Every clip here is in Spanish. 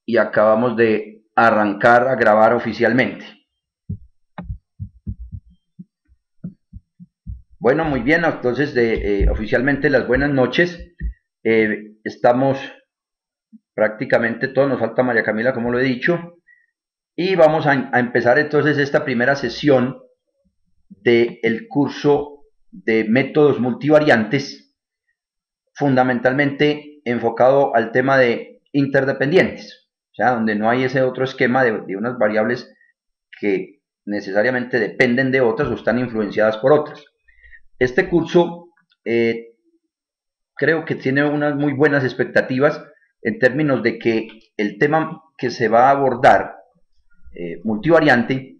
y acabamos de arrancar a grabar oficialmente. Bueno, muy bien, entonces oficialmente las buenas noches. Estamos prácticamente todos, nos falta María Camila, como lo he dicho, y vamos a empezar entonces esta primera sesión del curso de métodos multivariantes, fundamentalmente enfocado al tema de interdependientes, o sea, donde no hay ese otro esquema de unas variables que necesariamente dependen de otras o están influenciadas por otras. Este curso creo que tiene unas muy buenas expectativas en términos de que el tema que se va a abordar, multivariante,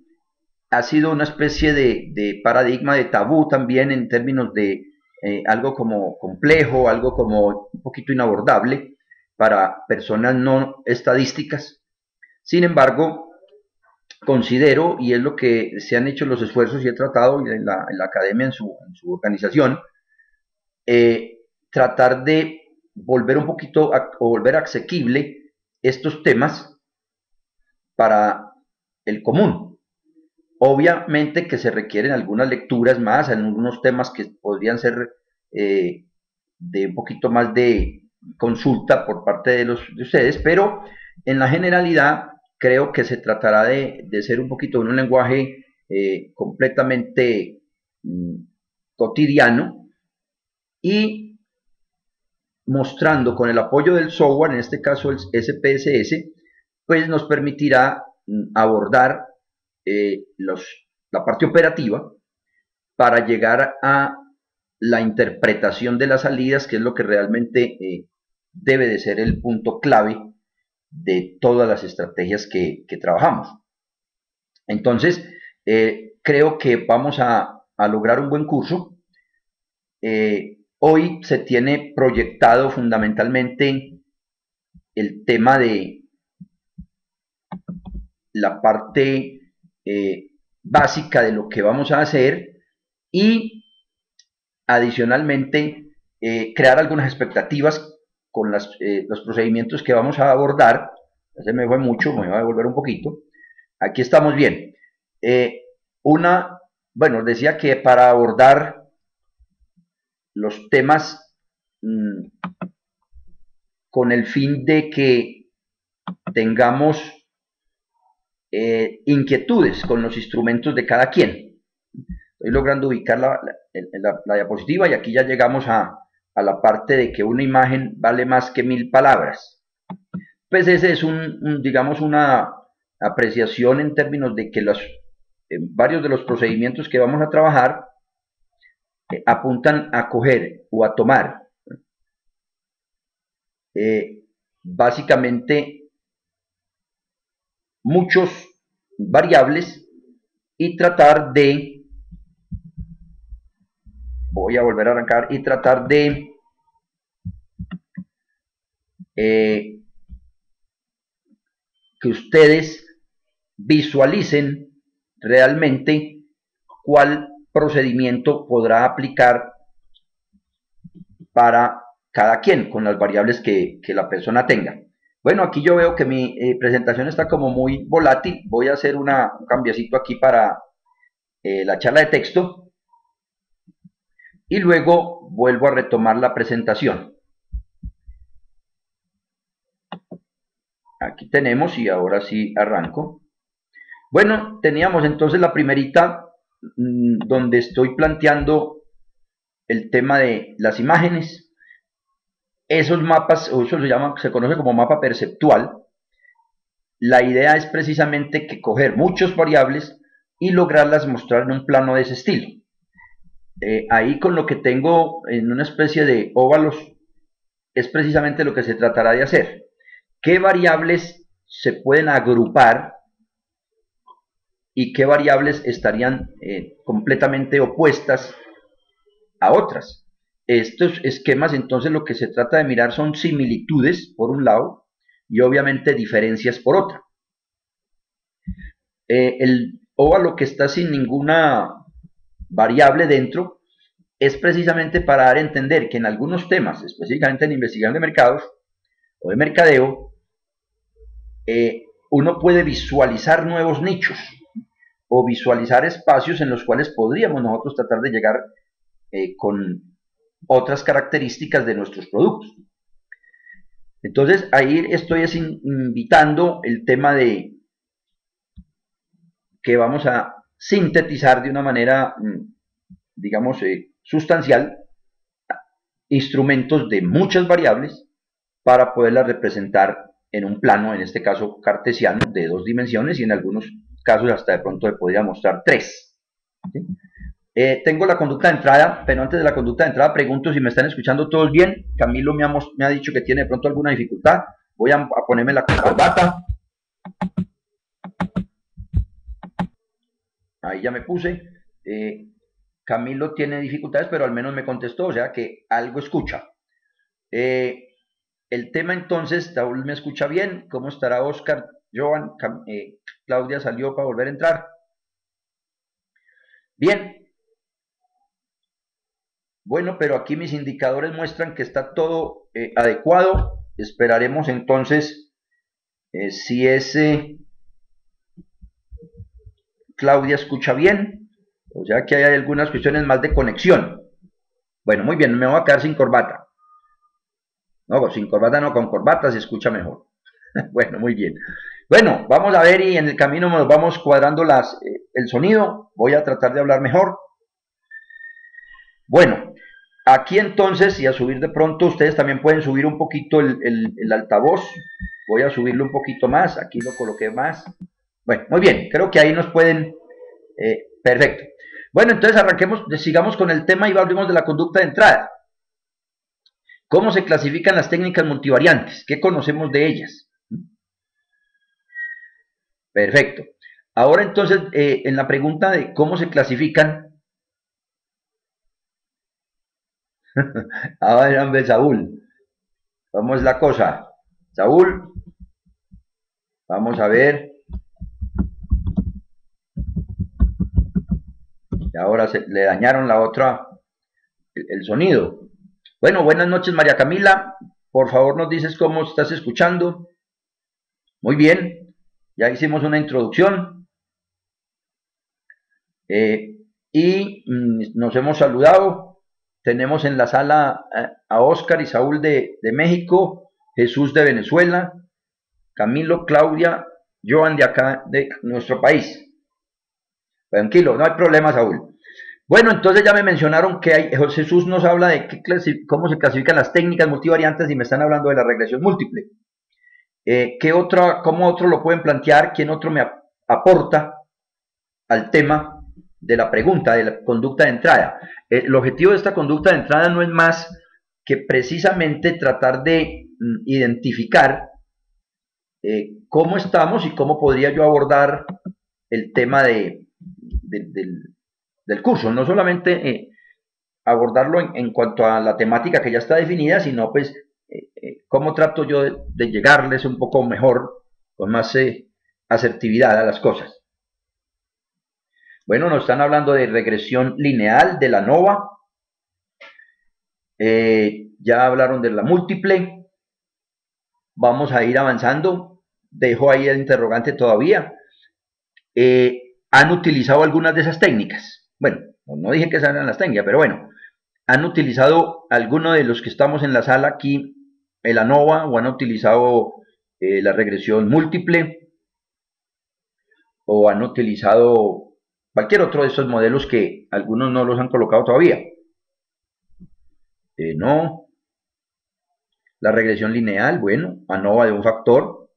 ha sido una especie de paradigma, de tabú también en términos de algo como complejo, algo como un poquito inabordable para personas no estadísticas. Sin embargo, considero, y es lo que se han hecho los esfuerzos y he tratado en la academia, en su organización, tratar de volver un poquito o volver asequible estos temas para el común. Obviamente que se requieren algunas lecturas más, algunos temas que podrían ser de un poquito más de consulta por parte de ustedes, pero en la generalidad creo que se tratará de ser un poquito en un lenguaje completamente cotidiano y mostrando con el apoyo del software, en este caso el SPSS, pues nos permitirá abordar la parte operativa para llegar a la interpretación de las salidas, que es lo que realmente debe de ser el punto clave de todas las estrategias que trabajamos. Entonces, creo que vamos a lograr un buen curso. Hoy se tiene proyectado fundamentalmente el tema de la parte básica de lo que vamos a hacer y adicionalmente crear algunas expectativas con los procedimientos que vamos a abordar. Se me fue mucho, me voy a devolver un poquito. Aquí estamos bien. Bueno, decía que para abordar los temas con el fin de que tengamos inquietudes con los instrumentos de cada quien. Estoy logrando ubicar la diapositiva y aquí ya llegamos a la parte de que una imagen vale más que 1000 palabras. Pues ese es digamos, una apreciación en términos de que varios de los procedimientos que vamos a trabajar apuntan a coger o a tomar básicamente muchos variables y tratar de, voy a volver a arrancar, y tratar de que ustedes visualicen realmente cuál procedimiento podrá aplicar para cada quien con las variables que la persona tenga. Bueno, aquí yo veo que mi presentación está como muy volátil. Voy a hacer un cambiecito aquí para la charla de texto y luego vuelvo a retomar la presentación. Aquí tenemos y ahora sí arranco. Bueno, teníamos entonces la primerita donde estoy planteando el tema de las imágenes. Esos mapas, o eso se conoce como mapa perceptual. La idea es precisamente que coger muchas variables y lograrlas mostrar en un plano de ese estilo. Ahí con lo que tengo en una especie de óvalos es precisamente lo que se tratará de hacer. ¿Qué variables se pueden agrupar y qué variables estarían completamente opuestas a otras? Estos esquemas, entonces, lo que se trata de mirar son similitudes por un lado y obviamente diferencias por otra. El óvalo que está sin ninguna variable dentro es precisamente para dar a entender que en algunos temas, específicamente en investigación de mercados o de mercadeo, uno puede visualizar nuevos nichos o visualizar espacios en los cuales podríamos nosotros tratar de llegar con otras características de nuestros productos. Entonces ahí estoy invitando el tema de que vamos a sintetizar de una manera, digamos, sustancial, instrumentos de muchas variables para poderlas representar en un plano, en este caso cartesiano, de 2 dimensiones y en algunos casos hasta de pronto le podría mostrar 3. ¿Sí? Tengo la conducta de entrada, pero antes de la conducta de entrada pregunto si me están escuchando todos bien. Camilo me ha dicho que tiene de pronto alguna dificultad. Voy a ponerme la corbata. Ahí ya me puse. Camilo tiene dificultades, pero al menos me contestó, o sea que algo escucha. El tema entonces, Saúl me escucha bien. ¿Cómo estará Oscar? Joan, Claudia salió para volver a entrar. Bien. Bueno, pero aquí mis indicadores muestran que está todo adecuado. Esperaremos entonces si ese Claudia escucha bien. O sea que hay algunas cuestiones más de conexión. Bueno, muy bien, me voy a quedar sin corbata. No, sin corbata no, con corbata se escucha mejor. Bueno, muy bien. Bueno, vamos a ver y en el camino nos vamos cuadrando el sonido. Voy a tratar de hablar mejor. Bueno, aquí entonces, y a subir de pronto, ustedes también pueden subir un poquito el altavoz. Voy a subirlo un poquito más. Aquí lo coloqué más. Bueno, muy bien. Creo que ahí nos pueden... perfecto. Bueno, entonces arranquemos, sigamos con el tema y hablemos de la conducta de entrada. ¿Cómo se clasifican las técnicas multivariantes? ¿Qué conocemos de ellas? Perfecto. Ahora entonces, en la pregunta de cómo se clasifican, a ver, hombre, Saúl, ¿cómo es la cosa? Saúl, vamos a ver. Y ahora le dañaron la otra, el sonido. Bueno, buenas noches, María Camila. Por favor, nos dices cómo estás escuchando. Muy bien, ya hicimos una introducción. Y nos hemos saludado. Tenemos en la sala a Oscar y Saúl de México, Jesús de Venezuela, Camilo, Claudia, Joan de acá, de nuestro país. Tranquilo, no hay problema, Saúl. Bueno, entonces ya me mencionaron que Jesús nos habla de cómo se clasifican las técnicas multivariantes y me están hablando de la regresión múltiple. ¿Cómo otro lo pueden plantear? ¿Quién otro me aporta al tema de la pregunta, de la conducta de entrada? El objetivo de esta conducta de entrada no es más que precisamente tratar de identificar cómo estamos y cómo podría yo abordar el tema del curso. No solamente abordarlo en cuanto a la temática que ya está definida, sino pues cómo trato yo de llegarles un poco mejor, con más asertividad a las cosas. Bueno, nos están hablando de regresión lineal de la ANOVA. Ya hablaron de la múltiple. Vamos a ir avanzando. Dejo ahí el interrogante todavía. ¿Han utilizado algunas de esas técnicas? Bueno, no dije que esas eran las técnicas, pero bueno. ¿Han utilizado alguno de los que estamos en la sala aquí, el ANOVA, o han utilizado la regresión múltiple? ¿O han utilizado cualquier otro de esos modelos que algunos no los han colocado todavía? No. La regresión lineal, bueno, ANOVA de un factor.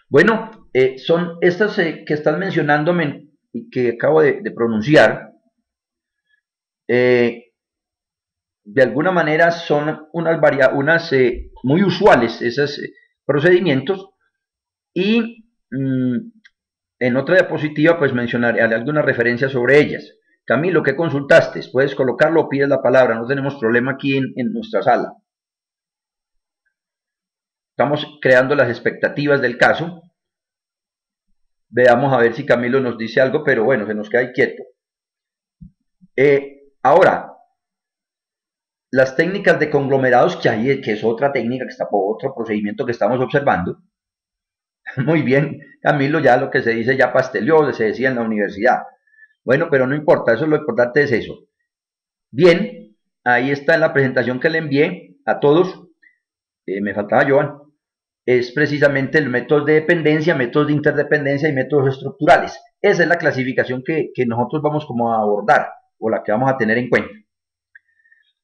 Bueno, son estas que están mencionándome y que acabo de pronunciar. De alguna manera son unas muy usuales esos procedimientos y en otra diapositiva pues mencionaré alguna referencia sobre ellas. Camilo, ¿qué consultaste? Puedes colocarlo o pides la palabra, no tenemos problema aquí en nuestra sala. Estamos creando las expectativas del caso. Veamos a ver si Camilo nos dice algo, pero bueno, se nos queda ahí quieto. Ahora, las técnicas de conglomerados, que es otra técnica, que está por otro procedimiento que estamos observando, Muy bien, Camilo, ya lo que se dice ya pasteleó, se decía en la universidad. Bueno, pero no importa, eso lo importante es eso. Bien, ahí está en la presentación que le envié a todos, me faltaba Joan, es precisamente el método de dependencia, métodos de interdependencia y métodos estructurales. Esa es la clasificación que nosotros vamos como a abordar o la que vamos a tener en cuenta.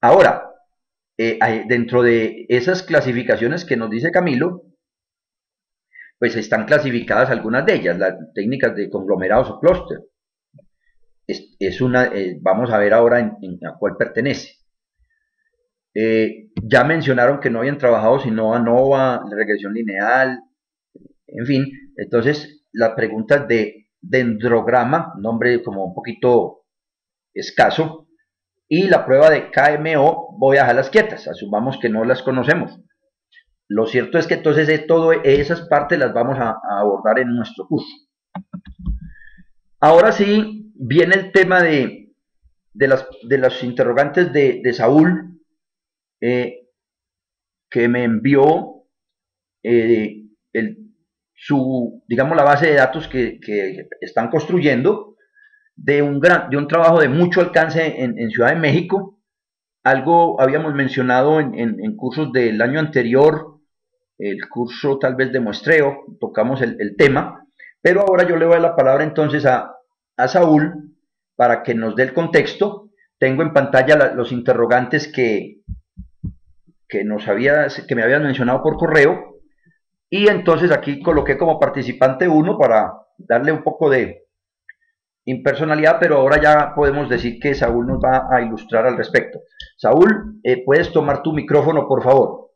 Ahora, dentro de esas clasificaciones que nos dice Camilo, pues están clasificadas algunas de ellas, las técnicas de conglomerados o clúster. Es una, vamos a ver ahora en a cuál pertenece. Ya mencionaron que no habían trabajado sino ANOVA, regresión lineal, en fin. Entonces, las preguntas de dendrograma, nombre como un poquito escaso, y la prueba de KMO, voy a dejarlas quietas, asumamos que no las conocemos. Lo cierto es que entonces todas esas partes las vamos a abordar en nuestro curso. Ahora sí viene el tema de los interrogantes de Saúl, que me envió eh, digamos, la base de datos que están construyendo de un trabajo de mucho alcance en Ciudad de México. Algo habíamos mencionado en cursos del año anterior, el curso tal vez de muestreo, tocamos el tema, pero ahora yo le doy la palabra entonces a Saúl para que nos dé el contexto. Tengo en pantalla los interrogantes que me habían mencionado por correo, y entonces aquí coloqué como participante 1 para darle un poco de impersonalidad, pero ahora ya podemos decir que Saúl nos va a ilustrar al respecto. Saúl, puedes tomar tu micrófono, por favor.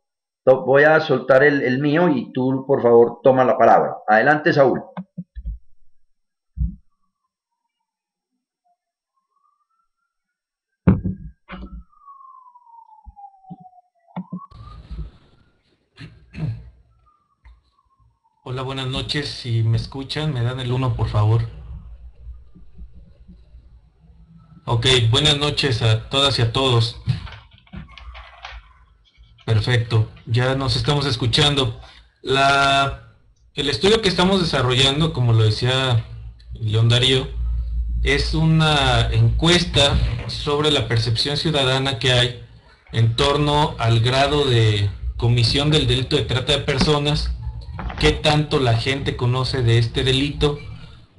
Voy a soltar el mío y tú, por favor, toma la palabra. Adelante, Saúl. Hola, buenas noches. Si me escuchan, me dan el uno, por favor. Ok, buenas noches a todas y a todos. Perfecto, ya nos estamos escuchando. El estudio que estamos desarrollando, como lo decía León Darío, es una encuesta sobre la percepción ciudadana que hay en torno al grado de comisión del delito de trata de personas, qué tanto la gente conoce de este delito,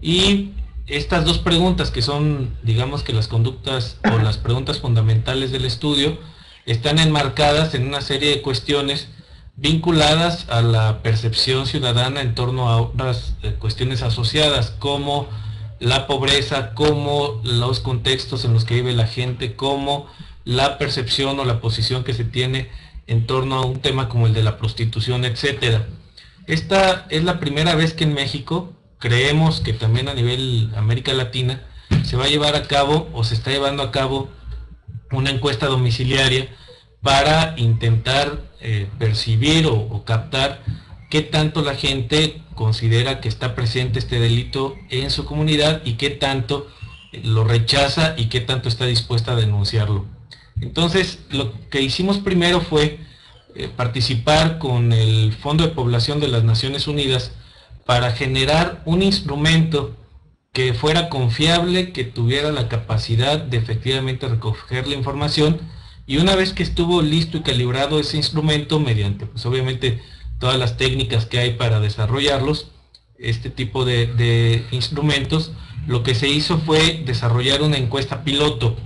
y estas dos preguntas, que son, digamos, que las conductas o las preguntas fundamentales del estudio, están enmarcadas en una serie de cuestiones vinculadas a la percepción ciudadana en torno a otras cuestiones asociadas, como la pobreza, como los contextos en los que vive la gente, como la percepción o la posición que se tiene en torno a un tema como el de la prostitución, etcétera. Esta es la primera vez que en México, creemos que también a nivel América Latina, se va a llevar a cabo o se está llevando a cabo una encuesta domiciliaria para intentar percibir o captar qué tanto la gente considera que está presente este delito en su comunidad y qué tanto lo rechaza y qué tanto está dispuesta a denunciarlo. Entonces, lo que hicimos primero fue participar con el Fondo de Población de las Naciones Unidas para generar un instrumento que fuera confiable, que tuviera la capacidad de efectivamente recoger la información, y una vez que estuvo listo y calibrado ese instrumento mediante, pues obviamente, todas las técnicas que hay para desarrollarlos, este tipo de instrumentos, lo que se hizo fue desarrollar una encuesta piloto.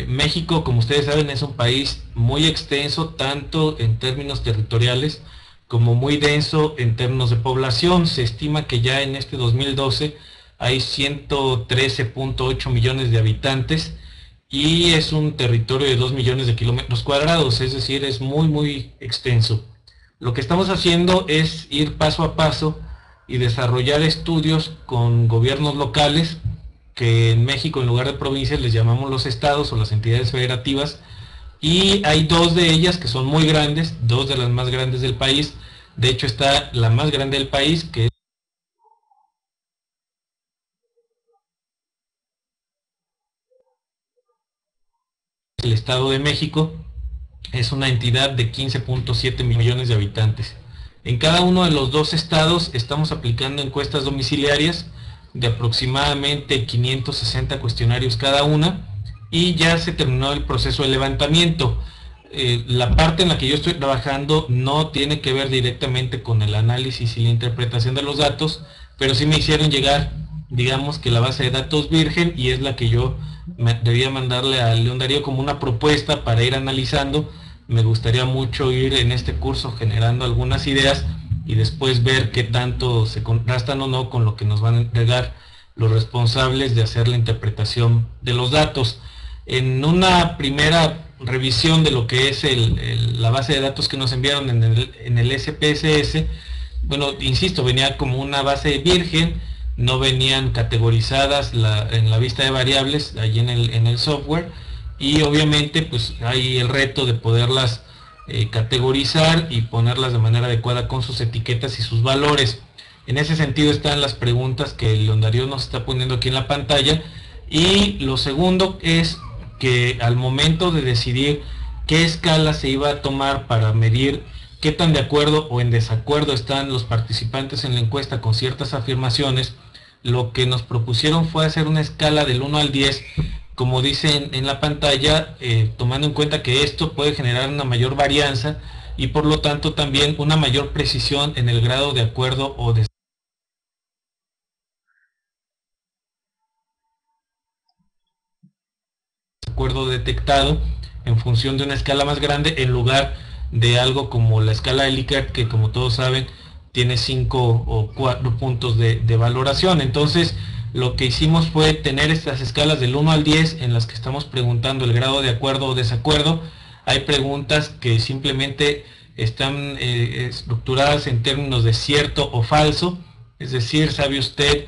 México, como ustedes saben, es un país muy extenso, tanto en términos territoriales como muy denso en términos de población. Se estima que ya en este 2012 hay 113.8 millones de habitantes y es un territorio de 2 millones de kilómetros cuadrados, es decir, es muy extenso. Lo que estamos haciendo es ir paso a paso y desarrollar estudios con gobiernos locales, que en México, en lugar de provincias, les llamamos los estados o las entidades federativas, y hay dos de ellas que son muy grandes, dos de las más grandes del país. De hecho, está la más grande del país, que es el Estado de México. Es una entidad de 15.7 millones de habitantes. En cada uno de los dos estados estamos aplicando encuestas domiciliarias de aproximadamente 560 cuestionarios cada una, y ya se terminó el proceso de levantamiento. La parte en la que yo estoy trabajando no tiene que ver directamente con el análisis y la interpretación de los datos, pero sí me hicieron llegar, digamos que la base de datos virgen, y es la que yo debía mandarle a León Darío como una propuesta para ir analizando. Me gustaría mucho ir en este curso generando algunas ideas y después ver qué tanto se contrastan o no con lo que nos van a entregar los responsables de hacer la interpretación de los datos. En una primera revisión de lo que es la base de datos que nos enviaron en el SPSS, bueno, insisto, venía como una base virgen, no venían categorizadas en la vista de variables allí en el software, y obviamente pues hay el reto de poderlas categorizar y ponerlas de manera adecuada con sus etiquetas y sus valores. En ese sentido están las preguntas que León Darío nos está poniendo aquí en la pantalla. Y lo segundo es que al momento de decidir qué escala se iba a tomar para medir qué tan de acuerdo o en desacuerdo están los participantes en la encuesta con ciertas afirmaciones, lo que nos propusieron fue hacer una escala del 1 al 10, como dice en la pantalla, tomando en cuenta que esto puede generar una mayor varianza y por lo tanto también una mayor precisión en el grado de acuerdo o desacuerdo detectado en función de una escala más grande, en lugar de algo como la escala de Likert, que como todos saben tiene 5 o 4 puntos de valoración. Entonces lo que hicimos fue tener estas escalas del 1 al 10 en las que estamos preguntando el grado de acuerdo o desacuerdo. Hay preguntas que simplemente están estructuradas en términos de cierto o falso, es decir, ¿sabe usted?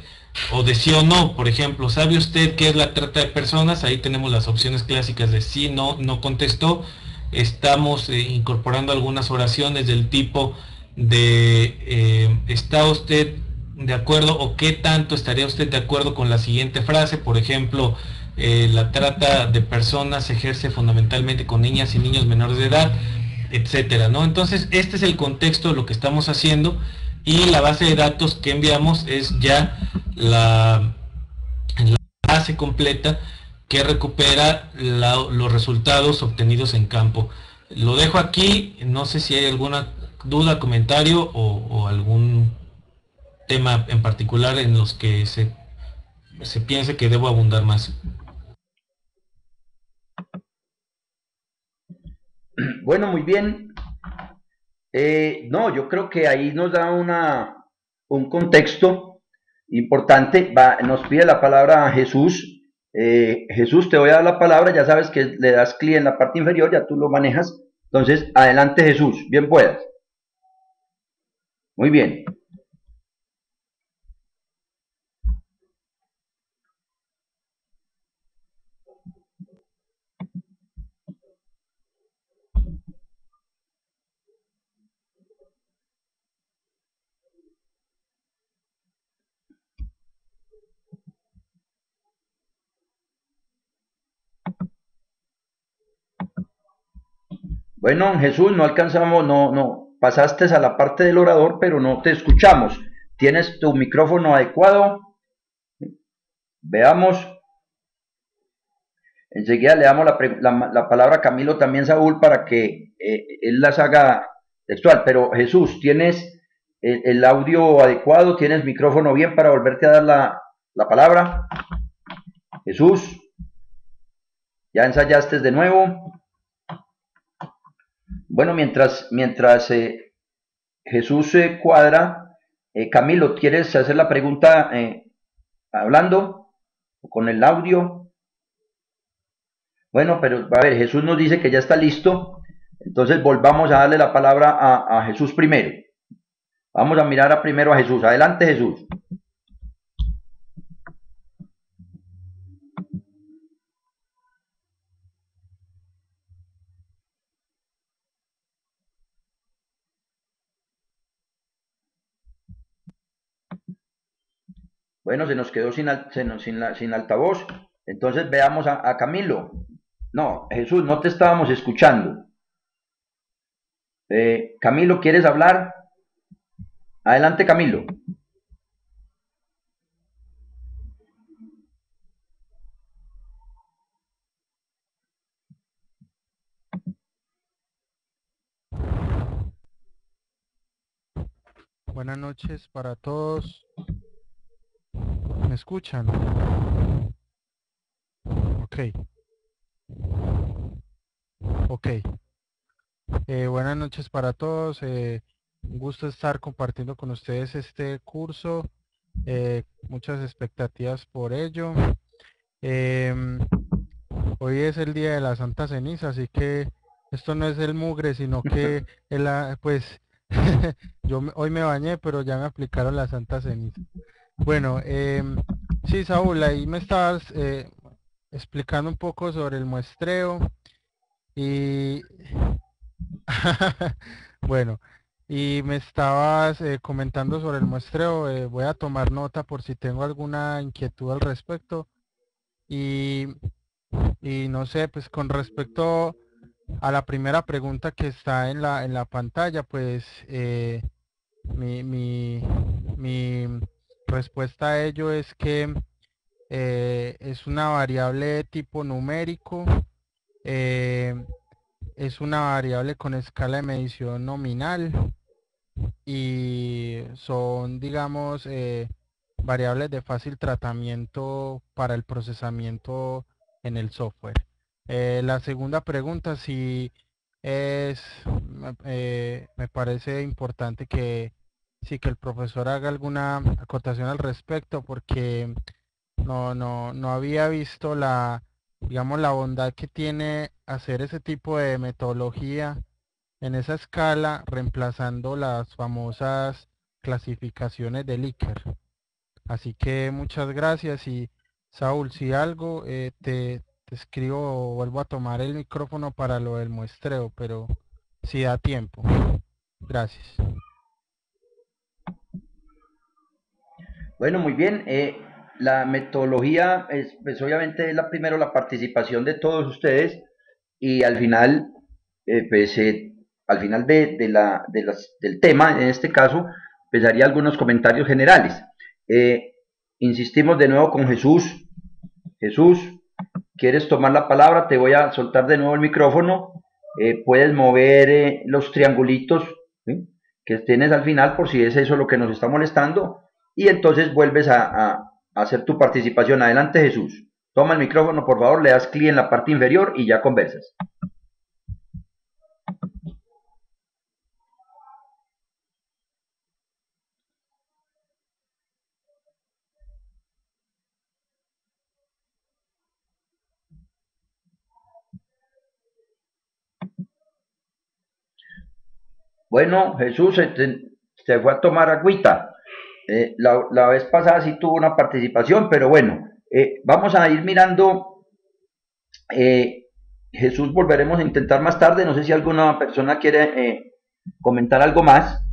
O de sí o no. Por ejemplo, ¿sabe usted qué es la trata de personas? Ahí tenemos las opciones clásicas de sí, no, no contestó. Estamos incorporando algunas oraciones del tipo de ¿está usted de acuerdo o qué tanto estaría usted de acuerdo con la siguiente frase? Por ejemplo, la trata de personas se ejerce fundamentalmente con niñas y niños menores de edad, etcétera, ¿no? Entonces, este es el contexto de lo que estamos haciendo, y la base de datos que enviamos es ya la base completa que recupera los resultados obtenidos en campo. Lo dejo aquí, no sé si hay alguna duda, comentario o algún tema en particular en los que se piense que debo abundar más. Bueno, muy bien. No, yo creo que ahí nos da un contexto importante. Nos pide la palabra Jesús. Jesús, te voy a dar la palabra. Ya sabes que le das clic en la parte inferior, ya tú lo manejas. Entonces, adelante Jesús, bien puedas. Muy bien. Bueno, Jesús, no alcanzamos, no, pasaste a la parte del orador, pero no te escuchamos. ¿Tienes tu micrófono adecuado? Veamos. Enseguida le damos la palabra a Camilo, también Saúl, para que él las haga textual. Pero Jesús, ¿tienes el audio adecuado? ¿Tienes micrófono bien para volverte a dar la palabra? Jesús, ¿ya ensayaste de nuevo? Bueno, mientras Jesús se cuadra, Camilo, ¿quieres hacer la pregunta hablando o con el audio? Bueno, pero a ver, Jesús nos dice que ya está listo, entonces volvamos a darle la palabra a Jesús primero. Vamos a mirar primero a Jesús. Adelante, Jesús. Bueno, se nos quedó sin altavoz. Entonces veamos a Camilo. No, Jesús, no te estábamos escuchando. Camilo, ¿quieres hablar? Adelante, Camilo. Buenas noches para todos. ¿Me escuchan? Ok, ok. Buenas noches para todos. Un gusto estar compartiendo con ustedes este curso. Muchas expectativas por ello. Em, Hoy es el día de la Santa Ceniza, así que esto no es el mugre, sino que pues hoy me bañé, pero ya me aplicaron la Santa Ceniza. Bueno, sí, Saúl, ahí me estabas explicando un poco sobre el muestreo y bueno, y me estabas comentando sobre el muestreo. Voy a tomar nota por si tengo alguna inquietud al respecto y, y no sé, pues con respecto a la primera pregunta que está en la pantalla, pues mi, mi, mi respuesta a ello es que es una variable tipo numérico, eh, es una variable con escala de medición nominal y son, digamos, variables de fácil tratamiento para el procesamiento en el software. La segunda pregunta, si me parece importante que sí que el profesor haga alguna acotación al respecto porque no había visto digamos, la bondad que tiene hacer ese tipo de metodología en esa escala, reemplazando las famosas clasificaciones de Likert. Así que muchas gracias y Saúl, si algo, te escribo o vuelvo a tomar el micrófono para lo del muestreo, pero si da tiempo. Gracias. Bueno, muy bien. La metodología es, pues obviamente es primero la participación de todos ustedes y al final, pues al final del tema, en este caso, pues haría algunos comentarios generales. Eh, Insistimos de nuevo con Jesús. Jesús, ¿quieres tomar la palabra? Te voy a soltar de nuevo el micrófono. Puedes mover los triangulitos, ¿sí?, que tienes al final por si es eso lo que nos está molestando y entonces vuelves a hacer tu participación. Adelante, Jesús. Toma el micrófono, por favor, le das clic en la parte inferior y ya conversas. Bueno, Jesús se fue a tomar agüita. La vez pasada sí tuvo una participación, pero bueno, vamos a ir mirando. eh, Jesús, volveremos a intentar más tarde. No sé si alguna persona quiere comentar algo más.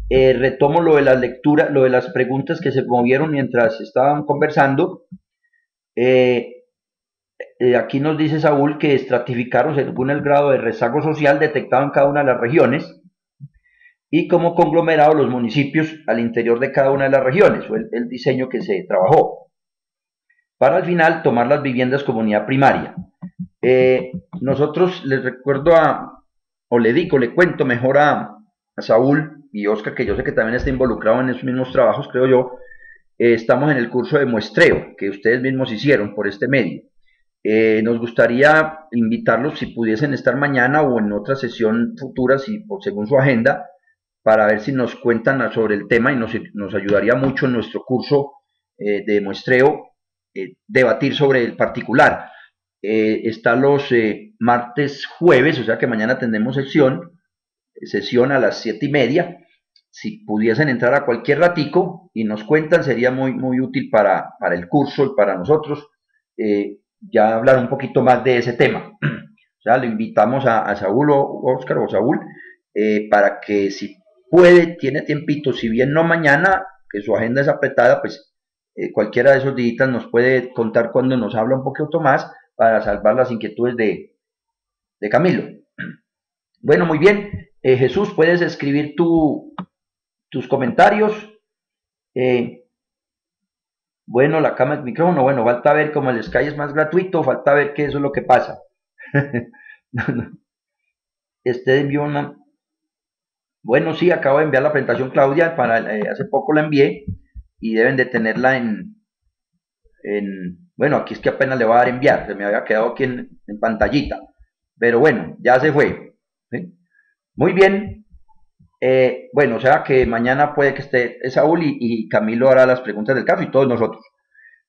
Retomo lo de las lecturas, lo de las preguntas que se movieron mientras estaban conversando. Eh, Aquí nos dice Saúl que estratificaron según el grado de rezago social detectado en cada una de las regiones y como conglomerado los municipios al interior de cada una de las regiones, o el diseño que se trabajó, para al final tomar las viviendas como unidad primaria. Nosotros les recuerdo o le digo, le cuento mejor a Saúl y Oscar, que yo sé que también está involucrado en esos mismos trabajos, creo yo. Estamos en el curso de muestreo que ustedes mismos hicieron por este medio. Nos gustaría invitarlos si pudiesen estar mañana o en otra sesión futura, si, según su agenda, para ver si nos cuentan sobre el tema y nos ayudaría mucho en nuestro curso de muestreo debatir sobre el particular. Está los martes, jueves, o sea que mañana tendremos sesión a las 7:30. Si pudiesen entrar a cualquier ratico y nos cuentan, sería muy, muy útil para el curso y para nosotros ya hablar un poquito más de ese tema. O sea, le invitamos a Saúl o Oscar o Saúl para que si puede, tiene tiempito, si bien no mañana, que su agenda es apretada, pues cualquiera de esos días nos puede contar cuando nos habla un poquito más para salvar las inquietudes de Camilo. Bueno, muy bien. Jesús, puedes escribir tus comentarios. Bueno, la cámara del micrófono, bueno, falta ver como el Sky es más gratuito, falta ver qué eso es lo que pasa. Este envió una... Bueno, sí, acabo de enviar la presentación, Claudia, hace poco la envié y deben de tenerla bueno, aquí es que apenas le voy a dar enviar, se me había quedado aquí en pantallita, pero bueno, ya se fue. ¿Sí? Muy bien. Bueno, o sea que mañana puede que esté Saúl y Camilo hará las preguntas del caso y todos nosotros.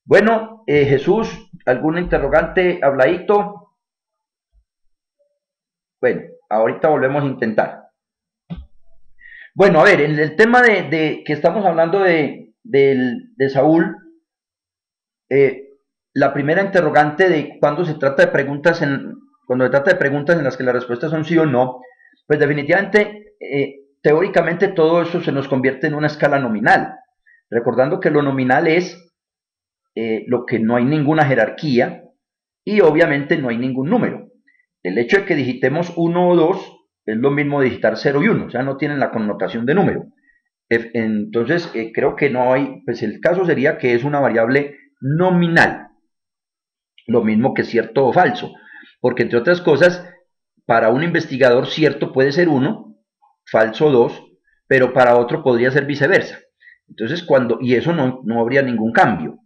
Bueno, Jesús, ¿algún interrogante habladito? Bueno, ahorita volvemos a intentar. Bueno, a ver, en el tema que estamos hablando de Saúl, la primera interrogante de cuando se trata de preguntas cuando se trata de preguntas en las que las respuestas son sí o no, pues definitivamente, teóricamente todo eso se nos convierte en una escala nominal, recordando que lo nominal es lo que no hay ninguna jerarquía y obviamente no hay ningún número. El hecho de que digitemos 1 o 2 es lo mismo de digitar 0 y 1, o sea, no tienen la connotación de número. Entonces, creo que no hay, pues el caso sería que es una variable nominal, lo mismo que cierto o falso, porque entre otras cosas, para un investigador cierto puede ser 1, falso 2, pero para otro podría ser viceversa. Entonces, y eso no habría ningún cambio.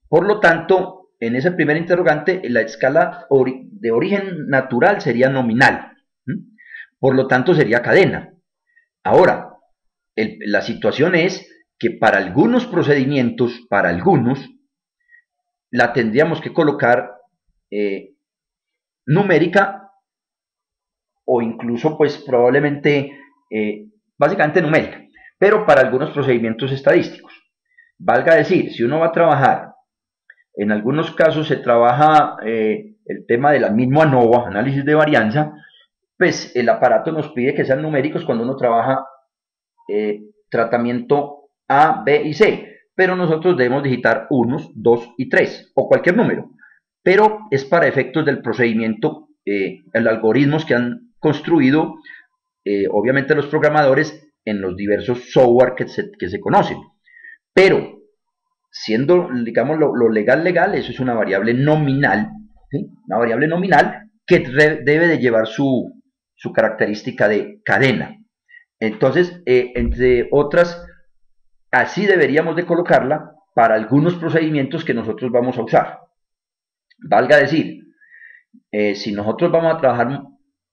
Por lo tanto, en ese primer interrogante, la escala de origen natural sería nominal. Por lo tanto, sería cadena. Ahora, la situación es que para algunos procedimientos, la tendríamos que colocar numérica o incluso, pues probablemente, básicamente numérica, pero para algunos procedimientos estadísticos. Valga decir, si uno va a trabajar, en algunos casos se trabaja el tema de la misma ANOVA, análisis de varianza, pues el aparato nos pide que sean numéricos cuando uno trabaja tratamiento A, B y C, pero nosotros debemos digitar 1, 2 y 3, o cualquier número, pero es para efectos del procedimiento, el algoritmos que han construido, obviamente los programadores, en los diversos software que se conocen, pero siendo, digamos, lo legal, eso es una variable nominal, ¿sí? Una variable nominal que debe de llevar su característica de cadena. Entonces, entre otras, así deberíamos de colocarla para algunos procedimientos que nosotros vamos a usar. Valga decir, si nosotros vamos a trabajar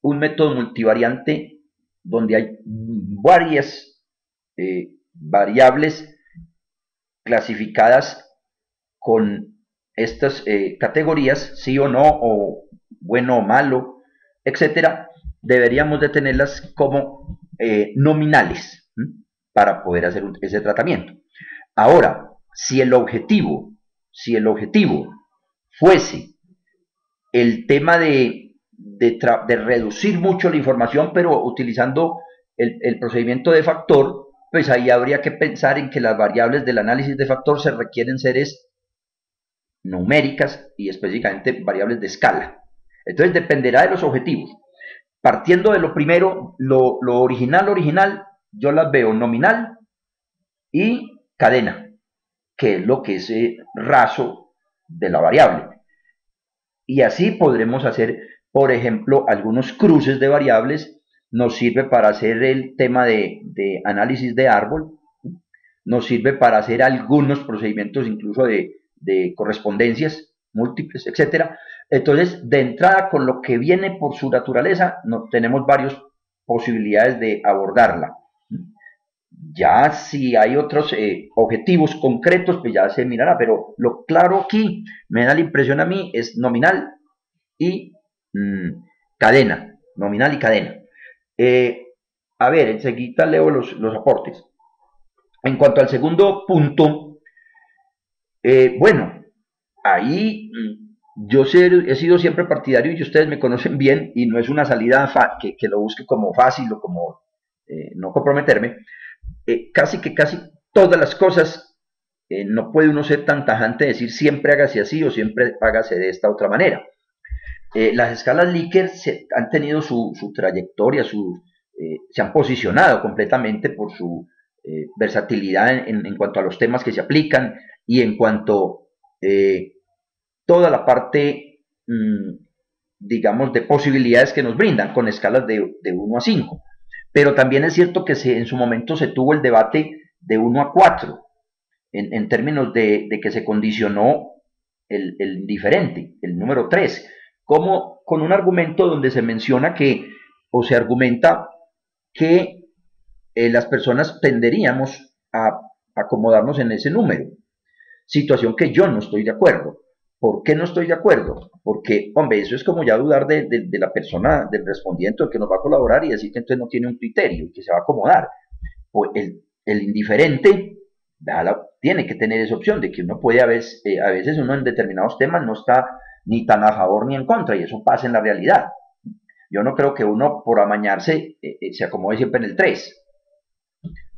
un método multivariante donde hay varias variables clasificadas con estas categorías, sí o no, o bueno o malo, etcétera, deberíamos de tenerlas como nominales para poder hacer ese tratamiento. Ahora, si el objetivo fuese el tema de reducir mucho la información, pero utilizando el procedimiento de factor, pues ahí habría que pensar en que las variables del análisis de factor se requieren seres numéricas y específicamente variables de escala. Entonces dependerá de los objetivos. Partiendo de lo primero, lo original, yo las veo nominal y cadena, que es lo que es raso de la variable. Y así podremos hacer, por ejemplo, algunos cruces de variables. Nos sirve para hacer el tema de análisis de árbol, nos sirve para hacer algunos procedimientos incluso de correspondencias múltiples, etcétera. Entonces, de entrada, con lo que viene por su naturaleza, tenemos varias posibilidades de abordarla. Ya si hay otros objetivos concretos, pues ya se mirará, pero lo claro aquí, me da la impresión a mí, es nominal y cadena, nominal y cadena. A ver, enseguida leo los aportes. En cuanto al segundo punto, bueno, ahí yo he sido siempre partidario y ustedes me conocen bien y no es una salida que lo busque como fácil o como no comprometerme. Casi todas las cosas, no puede uno ser tan tajante de decir siempre hágase así o siempre hágase de esta otra manera. Las escalas Likert han tenido su trayectoria, se han posicionado completamente por su versatilidad en cuanto a los temas que se aplican y en cuanto toda la parte, digamos, de posibilidades que nos brindan con escalas de 1 a 5. Pero también es cierto que en su momento se tuvo el debate de 1 a 4, en términos de que se condicionó el diferente, el número 3, como con un argumento donde se menciona que, o se argumenta que las personas tenderíamos a acomodarnos en ese número, situación que yo no estoy de acuerdo. ¿Por qué no estoy de acuerdo? Porque, hombre, eso es como ya dudar de la persona, del respondiente, el que nos va a colaborar y decir que entonces no tiene un criterio, que se va a acomodar. Pues el indiferente tiene que tener esa opción de que uno puede a veces uno en determinados temas no está ni tan a favor ni en contra, y eso pasa en la realidad. Yo no creo que uno por amañarse se acomode siempre en el 3.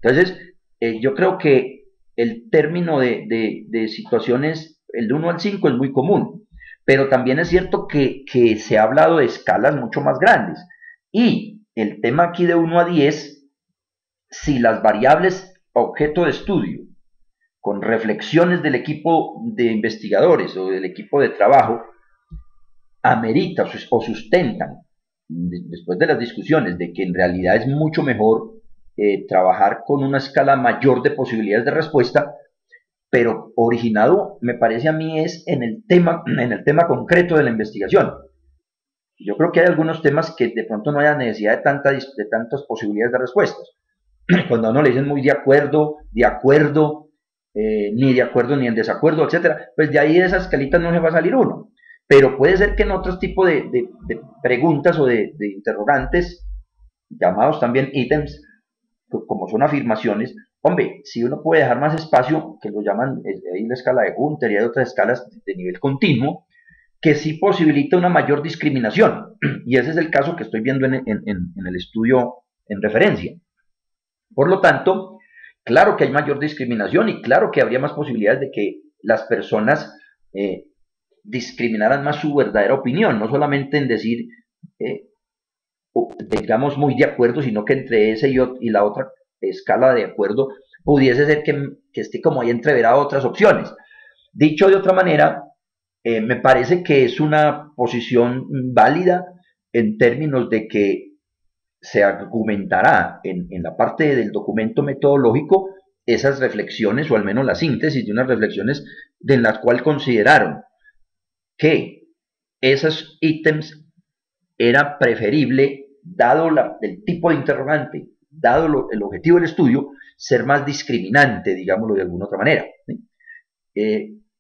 Entonces, yo creo que el término de situaciones, el de 1 al 5 es muy común, pero también es cierto que se ha hablado de escalas mucho más grandes. Y el tema aquí de 1 a 10, si las variables objeto de estudio, con reflexiones del equipo de investigadores o del equipo de trabajo, amerita o sustentan, después de las discusiones, de que en realidad es mucho mejor trabajar con una escala mayor de posibilidades de respuesta, pero originado, me parece a mí, es en el tema concreto de la investigación. Yo creo que hay algunos temas que de pronto no haya necesidad de tantas posibilidades de respuestas. Cuando a uno le dicen muy de acuerdo, ni de acuerdo ni en desacuerdo, etcétera, pues de ahí de esas escalitas no se va a salir uno. Pero puede ser que en otros tipos de preguntas o de interrogantes, llamados también ítems, como son afirmaciones, hombre, si uno puede dejar más espacio, que lo llaman, ahí la escala de Gunter y hay otras escalas de nivel continuo, que sí posibilita una mayor discriminación. Y ese es el caso que estoy viendo en el estudio en referencia. Por lo tanto, claro que hay mayor discriminación y claro que habría más posibilidades de que las personas discriminaran más su verdadera opinión, no solamente en decir, digamos, muy de acuerdo, sino que entre ese y la otra escala de acuerdo pudiese ser que esté como ahí entreverado otras opciones. Dicho de otra manera, me parece que es una posición válida en términos de que se argumentará en la parte del documento metodológico esas reflexiones, o al menos la síntesis de unas reflexiones de las cuales consideraron que esos ítems era preferible, dado el tipo de interrogante, dado el objetivo del estudio, ser más discriminante, digámoslo de alguna otra manera.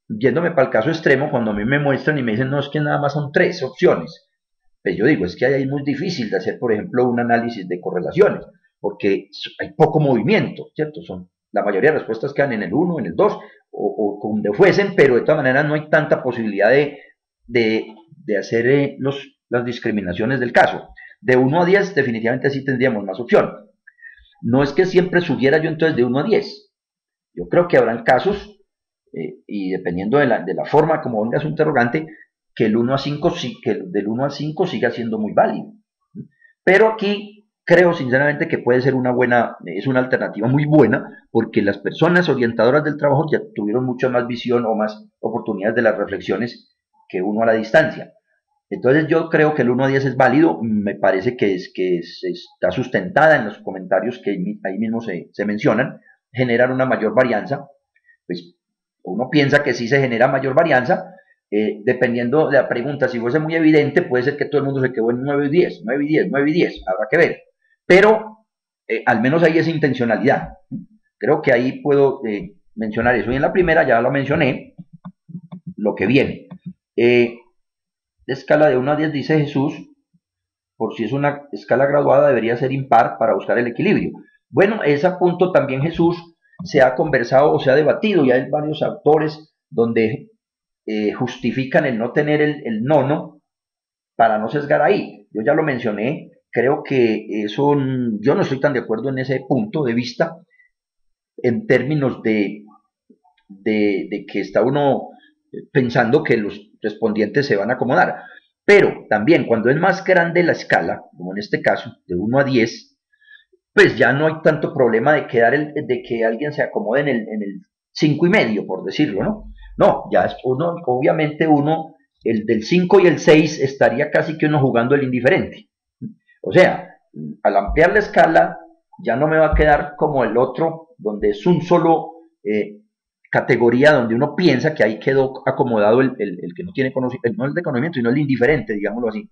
Yéndome para el caso extremo, cuando a mí me muestran y me dicen, no, es que nada más son 3 opciones, pues yo digo, es que ahí es muy difícil de hacer, por ejemplo, un análisis de correlaciones, porque hay poco movimiento, ¿cierto? La mayoría de respuestas quedan en el 1, en el 2, o donde fuesen, pero de todas maneras no hay tanta posibilidad de hacer las discriminaciones del caso. De 1 a 10 definitivamente sí tendríamos más opción. No es que siempre sugiera yo entonces de 1 a 10. Yo creo que habrán casos, y dependiendo de la forma como venga su interrogante, que el 1 a 5 que del 1 al 5 siga siendo muy válido. Pero aquí creo sinceramente que puede ser es una alternativa muy buena, porque las personas orientadoras del trabajo ya tuvieron mucha más visión o más oportunidades de las reflexiones que uno a la distancia. Entonces yo creo que el 1 a 10 es válido, me parece que está sustentada en los comentarios que ahí mismo se mencionan, generar una mayor varianza. Pues uno piensa que sí se genera mayor varianza, dependiendo de la pregunta. Si fuese muy evidente, puede ser que todo el mundo se quedó en 9 y 10, 9 y 10, 9 y 10, habrá que ver. Pero al menos hay esa intencionalidad. Creo que ahí puedo mencionar eso. Y en la primera ya lo mencioné, lo que viene. La escala de 1 a 10, dice Jesús, por si es una escala graduada, debería ser impar para buscar el equilibrio. Bueno, ese punto también Jesús se ha conversado o se ha debatido, y hay varios autores donde justifican el no tener el nono para no sesgar ahí. Yo ya lo mencioné, creo que yo no estoy tan de acuerdo en ese punto de vista, en términos de que está uno pensando que los respondientes se van a acomodar. Pero también cuando es más grande la escala, como en este caso, de 1 a 10, pues ya no hay tanto problema de, de que alguien se acomode en el 5,5, por decirlo, ¿no? No, ya es uno, obviamente uno, el del 5 y el 6 estaría casi que uno jugando el indiferente. O sea, al ampliar la escala, ya no me va a quedar como el otro, donde es un solo categoría, donde uno piensa que ahí quedó acomodado el que no tiene conocimiento, no el de conocimiento, sino el indiferente, digámoslo así.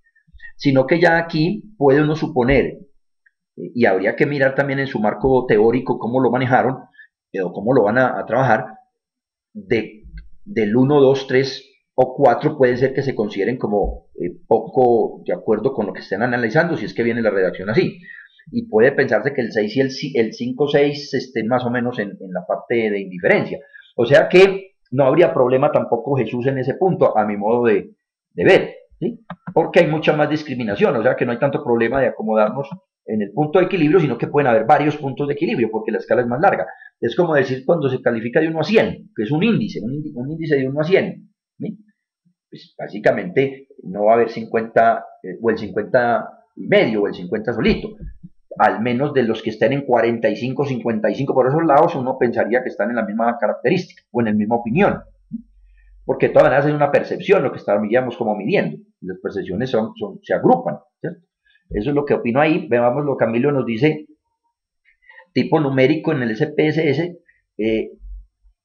Sino que ya aquí puede uno suponer, y habría que mirar también en su marco teórico cómo lo manejaron, o cómo lo van a trabajar, del 1, 2, 3 o 4 puede ser que se consideren como poco de acuerdo con lo que estén analizando, si es que viene la redacción así. Y puede pensarse que el 6 y el 5, 6 estén más o menos en la parte de indiferencia. O sea que no habría problema tampoco, Jesús, en ese punto, a mi modo de ver, ¿sí? Porque hay mucha más discriminación, o sea que no hay tanto problema de acomodarnos en el punto de equilibrio, sino que pueden haber varios puntos de equilibrio, porque la escala es más larga. Es como decir cuando se califica de 1 a 100, que es un índice de 1 a 100. ¿Sí? Pues básicamente no va a haber 50 o el 50 y medio o el 50 solito. Al menos de los que estén en 45, 55 por esos lados, uno pensaría que están en la misma característica o en la misma opinión. Porque de todas maneras es una percepción lo que estábamos como midiendo. Las percepciones se agrupan. ¿Cierto? Eso es lo que opino ahí. Veamos lo que Camilo nos dice. Tipo numérico en el SPSS.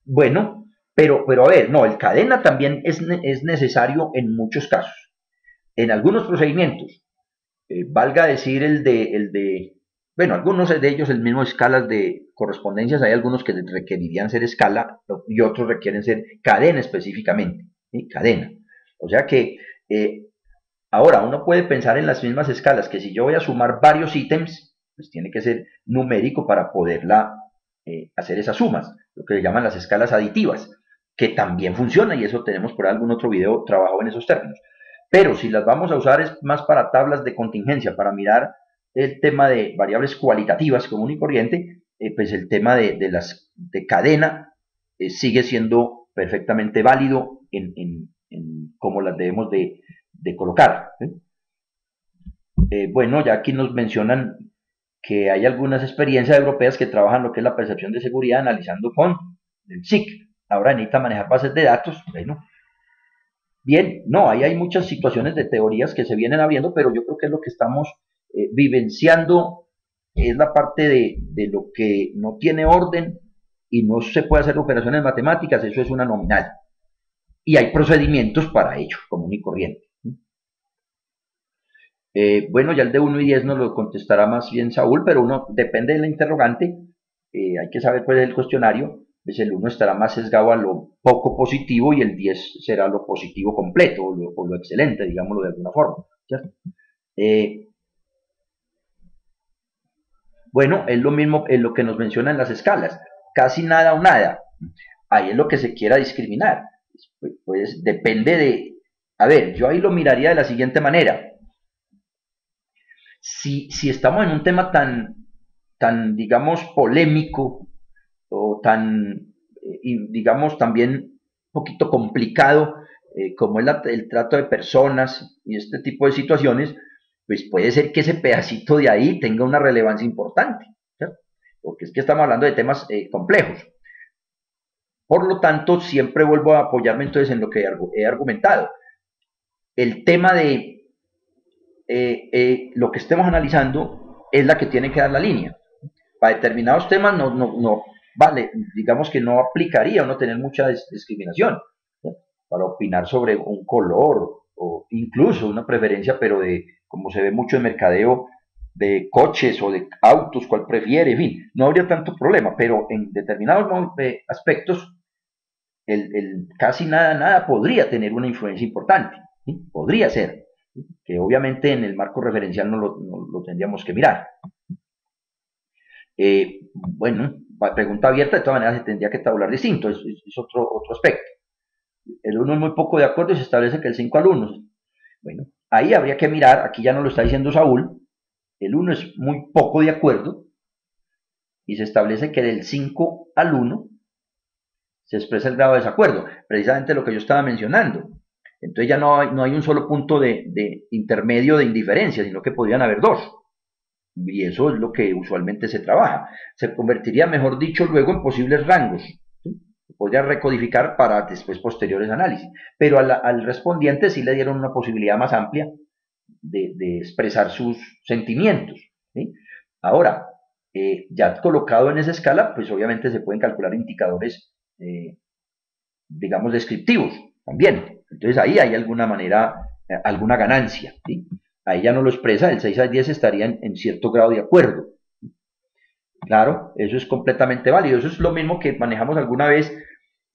Bueno, pero a ver, no, el cadena también es necesario en muchos casos. En algunos procedimientos, valga decir bueno, algunos de ellos el mismo escalas de correspondencias, hay algunos que requerirían ser escala y otros requieren ser cadena específicamente, ¿sí? Cadena. O sea que ahora uno puede pensar en las mismas escalas, que si yo voy a sumar varios ítems, pues tiene que ser numérico para poderla hacer esas sumas, lo que se llaman las escalas aditivas, que también funciona y eso tenemos por algún otro video trabajado en esos términos. Pero si las vamos a usar es más para tablas de contingencia, para mirar el tema de variables cualitativas común y corriente, pues el tema de cadena sigue siendo perfectamente válido en cómo las debemos de colocar. Bueno, ya aquí nos mencionan que hay algunas experiencias europeas que trabajan lo que es la percepción de seguridad analizando con el SIC. Ahora necesita manejar bases de datos. Bueno, bien, no, ahí hay muchas situaciones de teorías que se vienen abriendo, pero yo creo que es lo que estamos vivenciando, es la parte de lo que no tiene orden y no se puede hacer operaciones matemáticas, eso es una nominal. Y hay procedimientos para ello, común y corriente. Bueno, ya el de 1 y 10 nos lo contestará más bien Saúl, pero uno depende del interrogante, hay que saber cuál es el cuestionario, pues el 1 estará más sesgado a lo poco positivo y el 10 será lo positivo completo o lo excelente, digámoslo de alguna forma, ¿cierto? Bueno, es lo mismo en lo que nos mencionan las escalas, casi nada o nada, ahí es lo que se quiera discriminar, pues depende de, a ver, yo ahí lo miraría de la siguiente manera. Si estamos en un tema tan digamos, polémico o tan, digamos, también un poquito complicado, como es el trato de personas y este tipo de situaciones, pues puede ser que ese pedacito de ahí tenga una relevancia importante, ¿cierto? Porque es que estamos hablando de temas complejos. Por lo tanto, siempre vuelvo a apoyarme entonces en lo que he argumentado. El tema de lo que estemos analizando es la que tiene que dar la línea. Para determinados temas no vale, digamos que no aplicaría o no tener mucha discriminación, ¿sí? Para opinar sobre un color o incluso una preferencia, pero de como se ve mucho en mercadeo de coches o de autos, cuál prefiere, en fin, no habría tanto problema, pero en determinados aspectos casi nada podría tener una influencia importante, ¿sí? Podría ser, ¿sí? Que obviamente en el marco referencial no lo tendríamos que mirar. Bueno, pregunta abierta, de todas maneras se tendría que tabular distinto, es otro aspecto. El 1 es muy poco de acuerdo y se establece que el 5 al 1. Bueno, ahí habría que mirar, aquí ya nos lo está diciendo Saúl, el 1 es muy poco de acuerdo y se establece que del 5 al 1 se expresa el grado de desacuerdo, precisamente lo que yo estaba mencionando. Entonces ya no hay un solo punto de intermedio de indiferencia, sino que podrían haber dos. y eso es lo que usualmente se trabaja. Se convertiría, mejor dicho, luego en posibles rangos. ¿Sí? Se podría recodificar para después posteriores análisis, pero al respondiente sí le dieron una posibilidad más amplia de expresar sus sentimientos. ¿Sí? Ahora, ya colocado en esa escala, pues obviamente se pueden calcular indicadores, digamos, descriptivos también. Entonces ahí hay alguna manera, alguna ganancia. ¿Sí? Ahí ya no lo expresa, el 6 a 10 estaría en cierto grado de acuerdo. Claro, eso es completamente válido. Eso es lo mismo que manejamos alguna vez.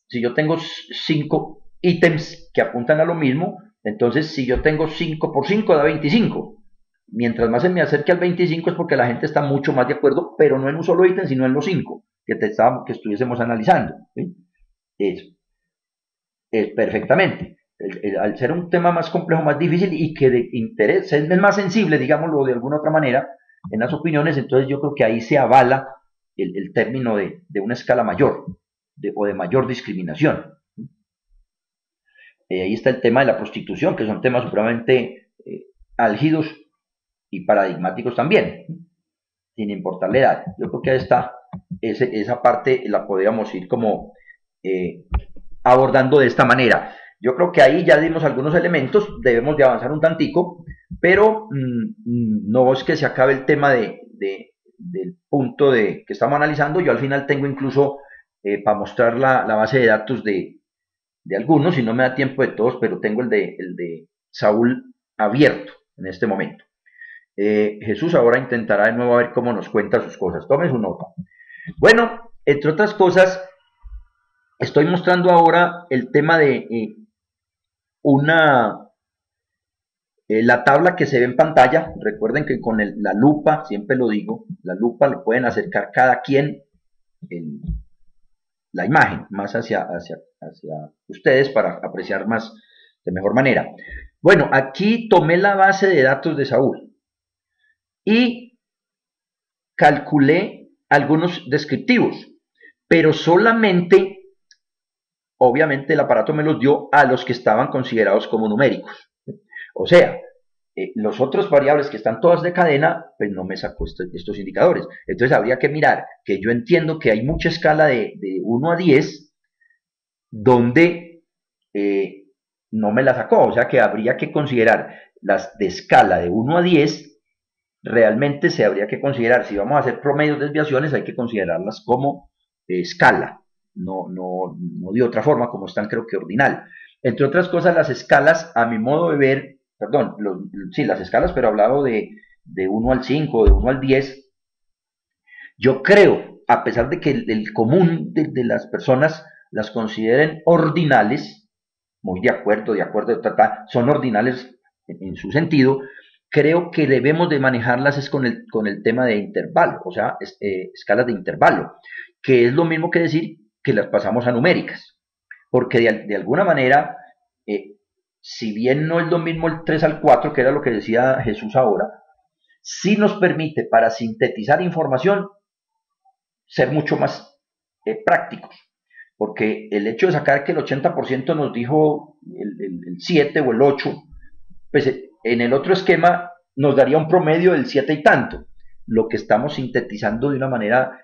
Si yo tengo 5 ítems que apuntan a lo mismo, entonces si yo tengo 5 por 5 da 25. Mientras más se me acerque al 25 es porque la gente está mucho más de acuerdo, pero no en un solo ítem, sino en los 5 que estuviésemos analizando. ¿Sí? Eso. Perfectamente. Al ser un tema más complejo, más difícil y que de interés es más sensible, digámoslo de alguna otra manera, en las opiniones, entonces yo creo que ahí se avala el término de una escala mayor o de mayor discriminación. Ahí está el tema de la prostitución, que son temas supremamente álgidos y paradigmáticos también, sin importar la edad. Yo creo que ahí está, esa parte la podríamos ir como abordando de esta manera. Yo creo que ahí ya dimos algunos elementos, debemos de avanzar un tantico, pero no es que se acabe el tema del punto que estamos analizando. Yo al final tengo incluso para mostrar la base de datos de algunos, y no me da tiempo de todos, pero tengo el de Saúl abierto en este momento. Jesús ahora intentará de nuevo a ver cómo nos cuenta sus cosas. Tome su nota. Bueno, entre otras cosas, estoy mostrando ahora el tema de la tabla que se ve en pantalla. Recuerden que con la lupa, siempre lo digo, la lupa le pueden acercar cada quien la imagen más hacia ustedes para apreciar más de mejor manera. Bueno, aquí tomé la base de datos de Saúl y calculé algunos descriptivos, pero solamente, obviamente el aparato me los dio a los que estaban considerados como numéricos. O sea, los otros variables que están todas de cadena, pues no me sacó estos indicadores. Entonces habría que mirar, que yo entiendo que hay mucha escala de 1 a 10, donde no me la sacó. O sea que habría que considerar las de escala de 1 a 10, realmente se habría que considerar, si vamos a hacer promedios de desviaciones, hay que considerarlas como escala, no de otra forma, como están creo que ordinal. Entre otras cosas, las escalas, a mi modo de ver, perdón, sí, las escalas, pero hablado de 1 al 5, de 1 al 10, yo creo, a pesar de que el común de las personas las consideren ordinales, muy de acuerdo, son ordinales en su sentido, creo que debemos de manejarlas es con el tema de intervalo, o sea, escalas de intervalo, que es lo mismo que decir que las pasamos a numéricas, porque de alguna manera, si bien no es lo mismo el 3 al 4, que era lo que decía Jesús ahora, sí nos permite para sintetizar información ser mucho más prácticos, porque el hecho de sacar que el 80% nos dijo el 7 o el 8, pues en el otro esquema nos daría un promedio del 7 y tanto, lo que estamos sintetizando de una manera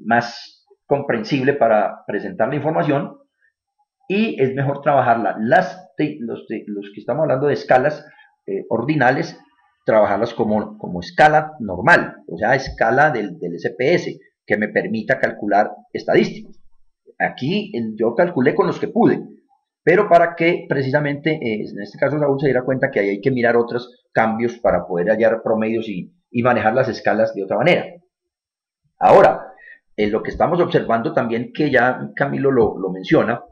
más comprensible para presentar la información, y es mejor trabajarla. Los que estamos hablando de escalas ordinales, trabajarlas como escala normal, o sea, escala del SPS, que me permita calcular estadísticas. Aquí yo calculé con los que pude, pero para que precisamente, en este caso Saúl se diera cuenta que ahí hay que mirar otros cambios para poder hallar promedios y manejar las escalas de otra manera. Ahora, lo que estamos observando también, que ya Camilo lo menciona,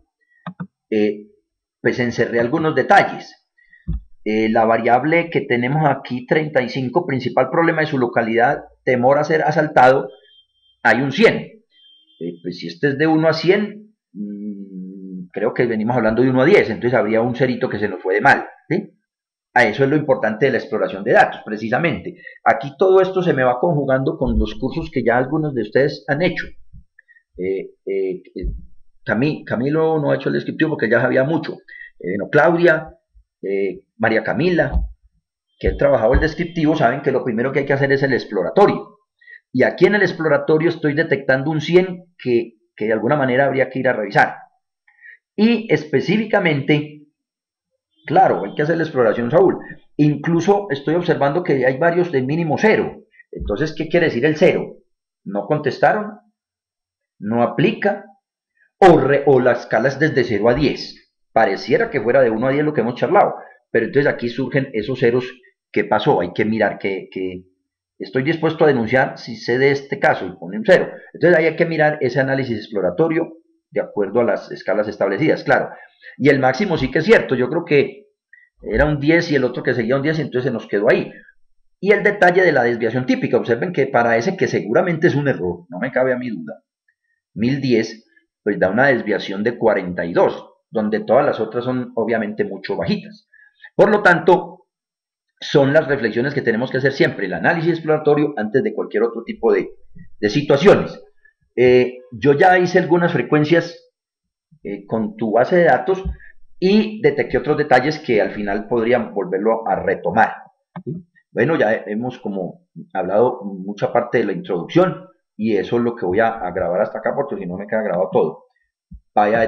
pues encerré algunos detalles. La variable que tenemos aquí, 35, principal problema de su localidad, temor a ser asaltado, hay un 100. Pues si este es de 1 a 100, creo que venimos hablando de 1 a 10, entonces habría un cerito que se nos fue de mal, ¿sí? A eso es lo importante de la exploración de datos, precisamente. Aquí todo esto se me va conjugando con los cursos que ya algunos de ustedes han hecho. Camilo no ha hecho el descriptivo porque ya sabía mucho. No, Claudia, María Camila, que he trabajado el descriptivo saben que lo primero que hay que hacer es el exploratorio. Y aquí en el exploratorio estoy detectando un 100 que de alguna manera habría que ir a revisar. Y específicamente, claro, hay que hacer la exploración, Saúl. Incluso estoy observando que hay varios de mínimo 0. Entonces, ¿qué quiere decir el 0? ¿No contestaron? ¿No aplica? O la escala es desde 0 a 10. Pareciera que fuera de 1 a 10 lo que hemos charlado. Pero entonces aquí surgen esos ceros. ¿Qué pasó? Hay que mirar que estoy dispuesto a denunciar si sé de este caso y pone un 0. Entonces ahí hay que mirar ese análisis exploratorio de acuerdo a las escalas establecidas, claro. Y el máximo sí que es cierto, yo creo que era un 10 y el otro que seguía un 10, entonces se nos quedó ahí. Y el detalle de la desviación típica, observen que para ese que seguramente es un error, no me cabe a mi duda, 1010, pues da una desviación de 42, donde todas las otras son obviamente mucho bajitas. Por lo tanto, son las reflexiones que tenemos que hacer siempre, el análisis exploratorio antes de cualquier otro tipo de situaciones. Yo ya hice algunas frecuencias con tu base de datos y detecté otros detalles que al final podrían volverlo a retomar. ¿Sí? Bueno, ya hemos como hablado mucha parte de la introducción y eso es lo que voy a grabar hasta acá porque si no me queda grabado todo. Vaya